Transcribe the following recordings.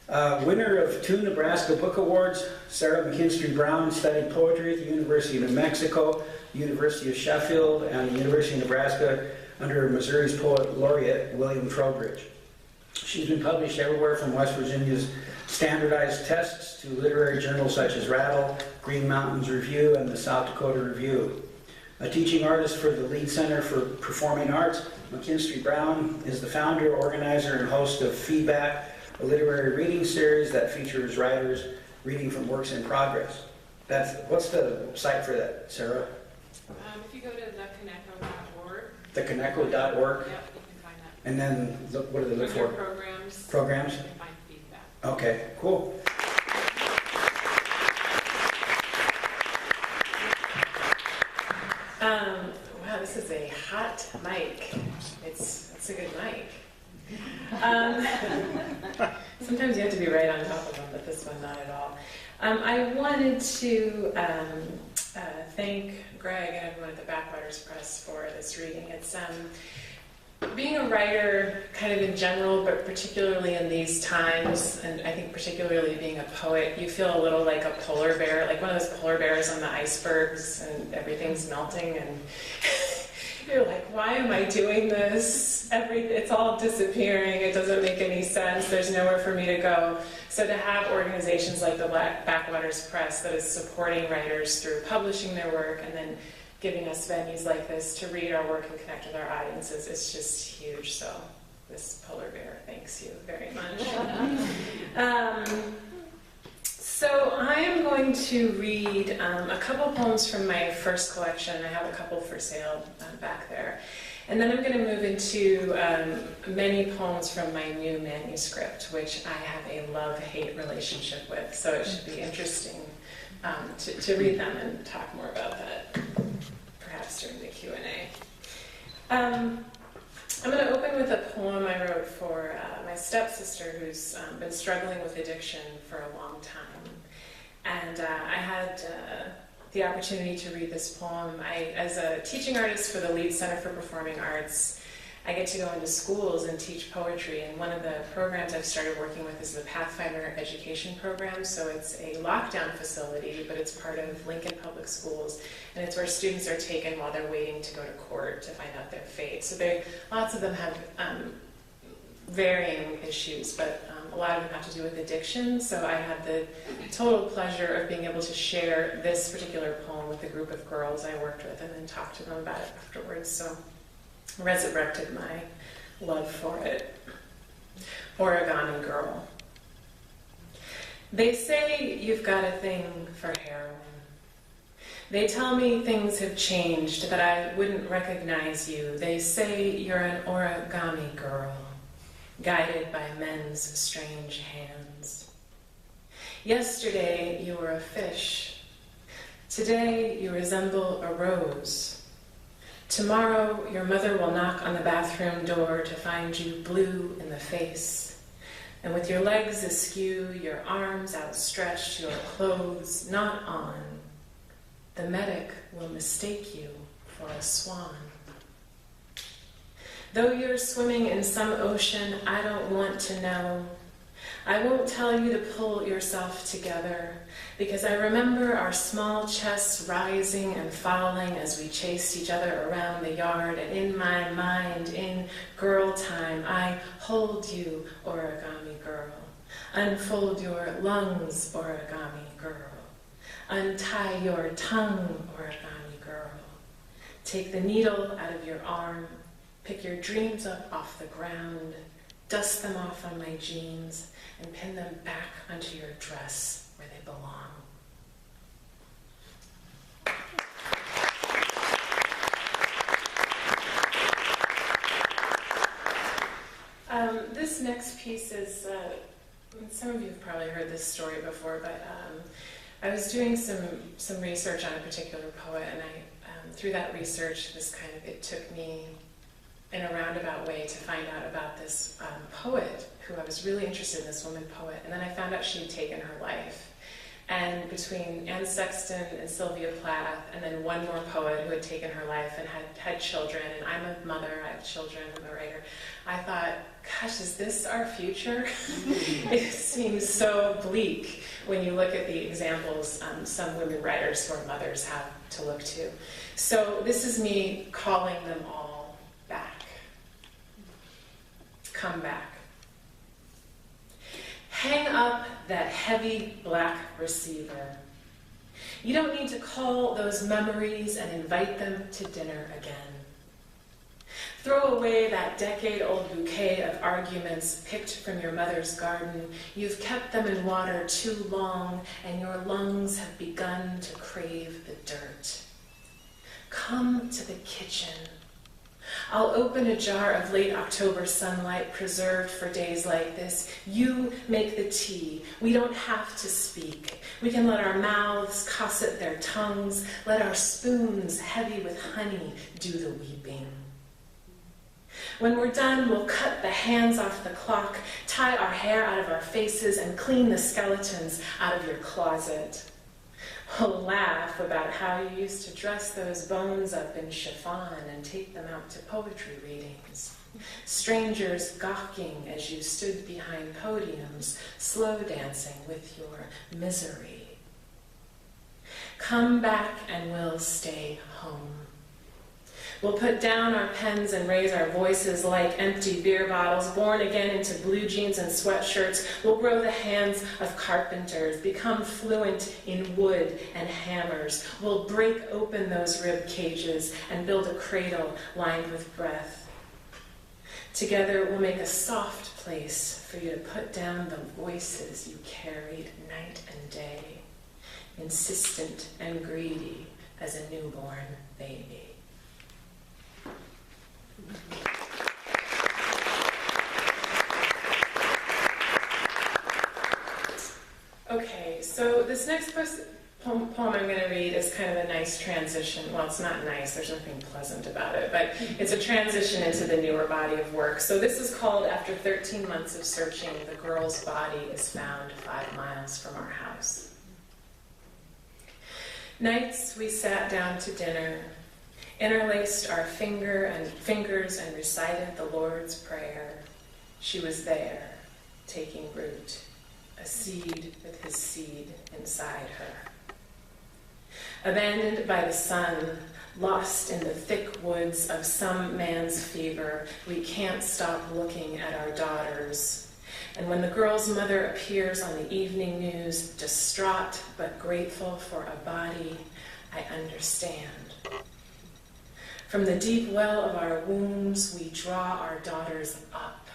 Winner of 2 Nebraska Book Awards, Sarah McKinstry-Brown studied poetry at the University of New Mexico, University of Sheffield, and the University of Nebraska under Missouri's poet laureate, William Trowbridge. She's been published everywhere from West Virginia's standardized tests to literary journals such as RATTLE, Green Mountains Review, and the South Dakota Review. A teaching artist for the Lead Center for Performing Arts, McKinstry-Brown is the founder, organizer, and host of Feedback, a literary reading series that features writers reading from works in progress. What's the site for that, Sarah? If you go to theconeco.org. Theconeco.org? Yep, you can find that. And then, what do they look for? Programs. Programs? You can find feedback. Okay, cool. Wow, this is a hot mic. It's a good mic. Sometimes you have to be right on top of them, but this one not at all. I wanted to thank Greg and everyone at the Backwaters Press for this reading. It's being a writer kind of in general, but particularly in these times, and I think particularly being a poet, you feel a little like a polar bear, like one of those polar bears on the icebergs and everything's melting and you're like, why am I doing this? It's all disappearing, it doesn't make any sense, there's nowhere for me to go. So to have organizations like the Backwaters Press that is supporting writers through publishing their work and then giving us venues like this to read our work and connect with our audiences is just huge. So this polar bear thanks you very much. So I am going to read a couple poems from my first collection. I have a couple for sale back there. And then I'm going to move into many poems from my new manuscript, which I have a love-hate relationship with. So it should be interesting to read them and talk more about that, perhaps during the Q&A. I'm going to open with a poem I wrote for my stepsister who's been struggling with addiction for a long time. And I had the opportunity to read this poem. As a teaching artist for the Lead Center for Performing Arts, I get to go into schools and teach poetry, and one of the programs I've started working with is the Pathfinder Education Program. So it's a lockdown facility, but it's part of Lincoln Public Schools, and it's where students are taken while they're waiting to go to court to find out their fate. So lots of them have varying issues, but a lot of them have to do with addiction. So I had the total pleasure of being able to share this particular poem with a group of girls I worked with and then talk to them about it afterwards. So resurrected my love for it. Origami Girl. They say you've got a thing for heroin. They tell me things have changed, that I wouldn't recognize you. They say you're an origami girl, guided by men's strange hands. Yesterday you were a fish. Today you resemble a rose. Tomorrow your mother will knock on the bathroom door to find you blue in the face. And with your legs askew, your arms outstretched, your clothes not on, the medic will mistake you for a swan. Though you're swimming in some ocean I don't want to know, I won't tell you to pull yourself together, because I remember our small chests rising and falling as we chased each other around the yard, and in my mind, in girl time, I hold you, origami girl. Unfold your lungs, origami girl. Untie your tongue, origami girl. Take the needle out of your arm. Pick your dreams up off the ground. Dust them off on my jeans and pin them back onto your dress where they belong. This next piece is, some of you have probably heard this story before, but I was doing some research on a particular poet, and through that research, it took me in a roundabout way to find out about this poet who I was really interested in, this woman poet, and then I found out she had taken her life. And between Anne Sexton and Sylvia Plath, and then one more poet who had taken her life and had children, and I'm a mother, I have children, I'm a writer, I thought, gosh, is this our future? It seems so bleak when you look at the examples some women writers who are mothers have to look to. So this is me calling them all back. Come back. Hang up that heavy black receiver. You don't need to call those memories and invite them to dinner again. Throw away that decade-old bouquet of arguments picked from your mother's garden. You've kept them in water too long, and your lungs have begun to crave the dirt. Come to the kitchen. I'll open a jar of late October sunlight preserved for days like this. You make the tea. We don't have to speak. We can let our mouths cosset their tongues, let our spoons heavy with honey do the weeping. When we're done, we'll cut the hands off the clock, tie our hair out of our faces, and clean the skeletons out of your closet. We'll laugh about how you used to dress those bones up in chiffon and take them out to poetry readings. Strangers gawking as you stood behind podiums, slow dancing with your misery. Come back and we'll stay home. We'll put down our pens and raise our voices like empty beer bottles, born again into blue jeans and sweatshirts. We'll grow the hands of carpenters, become fluent in wood and hammers. We'll break open those rib cages and build a cradle lined with breath. Together, we'll make a soft place for you to put down the voices you carried night and day, insistent and greedy as a newborn baby. Okay, so this next poem I'm going to read is kind of a nice transition. Well, it's not nice, there's nothing pleasant about it, but it's a transition into the newer body of work. So this is called After 13 Months of Searching, the Girl's Body is Found 5 miles from our house. Nights we sat down to dinner, interlaced our fingers and recited the Lord's Prayer. She was there, taking root, a seed with his seed inside her. Abandoned by the sun, lost in the thick woods of some man's fever, we can't stop looking at our daughters. And when the girl's mother appears on the evening news, distraught but grateful for a body, I understand. From the deep well of our wombs, we draw our daughters up,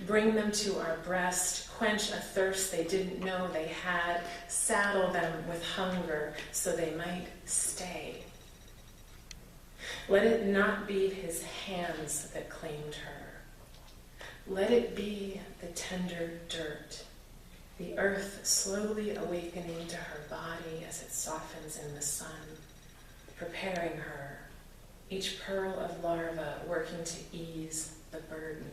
bring them to our breast, quench a thirst they didn't know they had, saddle them with hunger so they might stay. Let it not be his hands that claimed her. Let it be the tender dirt, the earth slowly awakening to her body as it softens in the sun, preparing her, each pearl of larva working to ease the burden,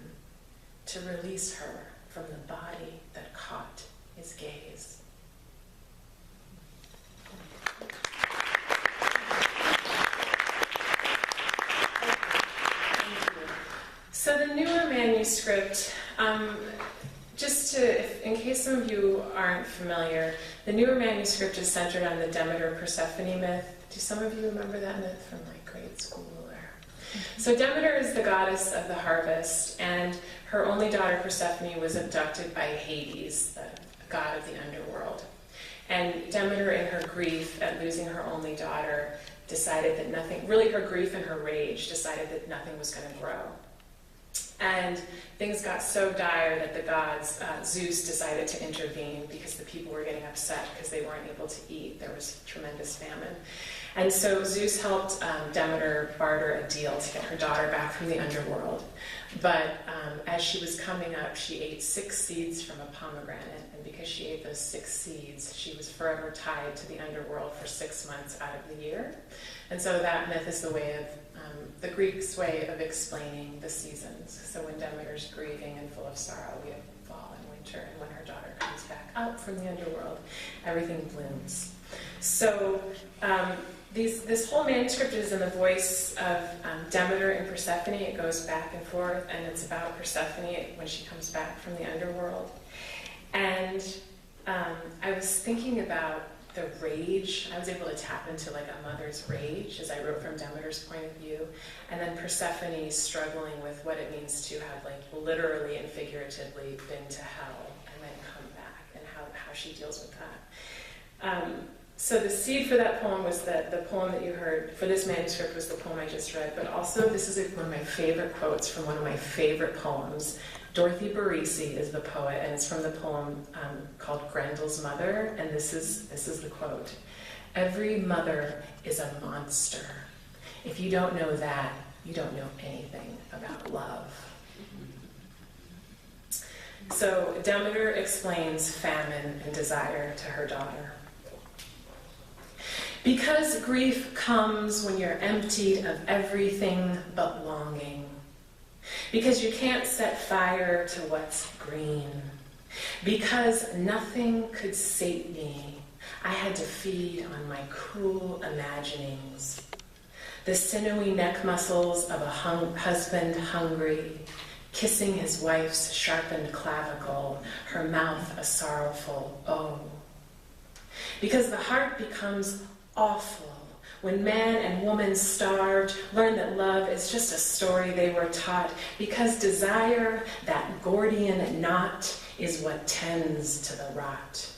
to release her from the body that caught his gaze. So the newer manuscript, in case some of you aren't familiar, the newer manuscript is centered on the Demeter-Persephone myth. Do some of you remember that myth from grade school? So Demeter is the goddess of the harvest, and her only daughter Persephone was abducted by Hades, the god of the underworld. And Demeter, in her grief at losing her only daughter, decided that nothing, really her grief and her rage, decided that nothing was going to grow. And things got so dire that the gods, Zeus decided to intervene because the people were getting upset because they weren't able to eat. There was tremendous famine. And so Zeus helped Demeter barter a deal to get her daughter back from the underworld. But as she was coming up, she ate 6 seeds from a pomegranate. And because she ate those 6 seeds, she was forever tied to the underworld for 6 months out of the year. And so that myth is the way of, the Greeks' way of explaining the seasons. So when Demeter's grieving and full of sorrow, we have fall and winter. And when her daughter comes back up from the underworld, everything blooms. So this whole manuscript is in the voice of Demeter and Persephone. It goes back and forth, and it's about Persephone when she comes back from the underworld. And I was thinking about the rage. I was able to tap into like a mother's rage as I wrote from Demeter's point of view, and then Persephone struggling with what it means to have like literally and figuratively been to hell and then come back, and how she deals with that. So the seed for that poem was the poem that you heard for this manuscript was the poem I just read, but also this is one of my favorite quotes from one of my favorite poems. Dorothy Barisi is the poet, and it's from the poem called Grendel's Mother, and this is the quote. "Every mother is a monster. If you don't know that, you don't know anything about love." So Demeter explains famine and desire to her daughter. "Because grief comes when you're emptied of everything but longing. Because you can't set fire to what's green. Because nothing could sate me, I had to feed on my cool imaginings. The sinewy neck muscles of a husband hungry, kissing his wife's sharpened clavicle, her mouth a sorrowful oh. Because the heart becomes awful when man and woman starved learn that love is just a story they were taught, because desire, that Gordian knot, is what tends to the rot.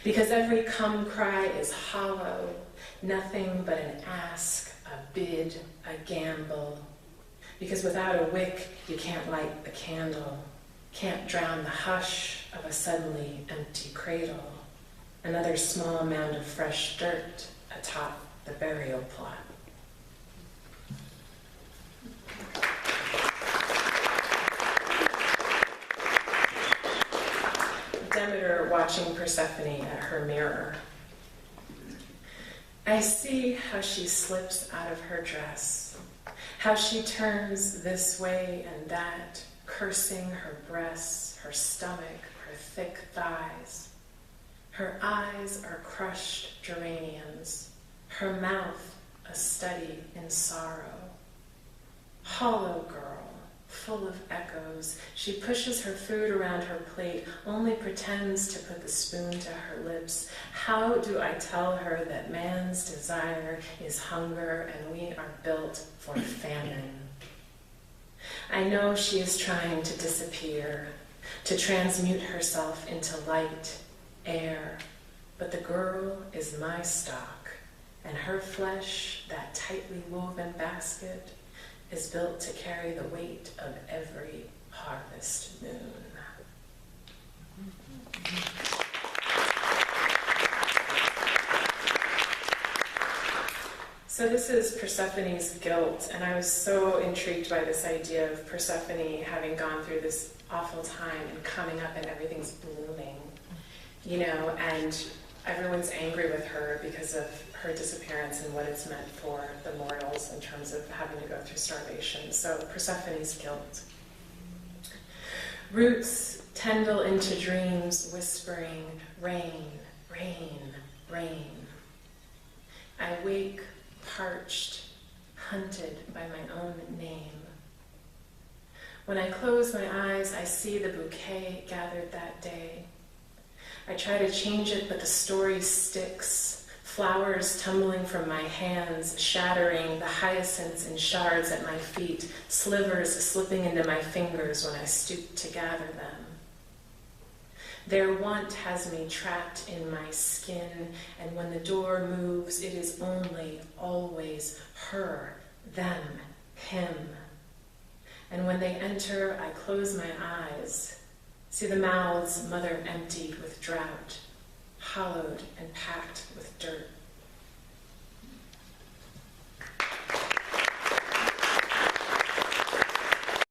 Because every come cry is hollow, nothing but an ask, a bid, a gamble. Because without a wick, you can't light the candle, can't drown the hush of a suddenly empty cradle. Another small mound of fresh dirt atop the burial plot." Demeter watching Persephone at her mirror. "I see how she slips out of her dress, how she turns this way and that, cursing her breasts, her stomach, her thick thighs. Her eyes are crushed geraniums, her mouth a study in sorrow. Hollow girl, full of echoes, she pushes her food around her plate, only pretends to put the spoon to her lips. How do I tell her that man's desire is hunger and we are built for famine? I know she is trying to disappear, to transmute herself into light, air, but the girl is my stock, and her flesh, that tightly woven basket, is built to carry the weight of every harvest moon." So this is Persephone's guilt, and I was so intrigued by this idea of Persephone having gone through this awful time and coming up and everything's blooming. And everyone's angry with her because of her disappearance and what it's meant for the mortals in terms of having to go through starvation. So Persephone's guilt. "Roots tendle into dreams, whispering, rain, rain, rain. I wake parched, hunted by my own name. When I close my eyes, I see the bouquet gathered that day. I try to change it, but the story sticks, flowers tumbling from my hands, shattering, the hyacinths in shards at my feet, slivers slipping into my fingers when I stoop to gather them. Their want has me trapped in my skin, and when the door moves, it is only, always her, them, him. And when they enter, I close my eyes, see the mouths mother emptied with drought, hollowed and packed with dirt.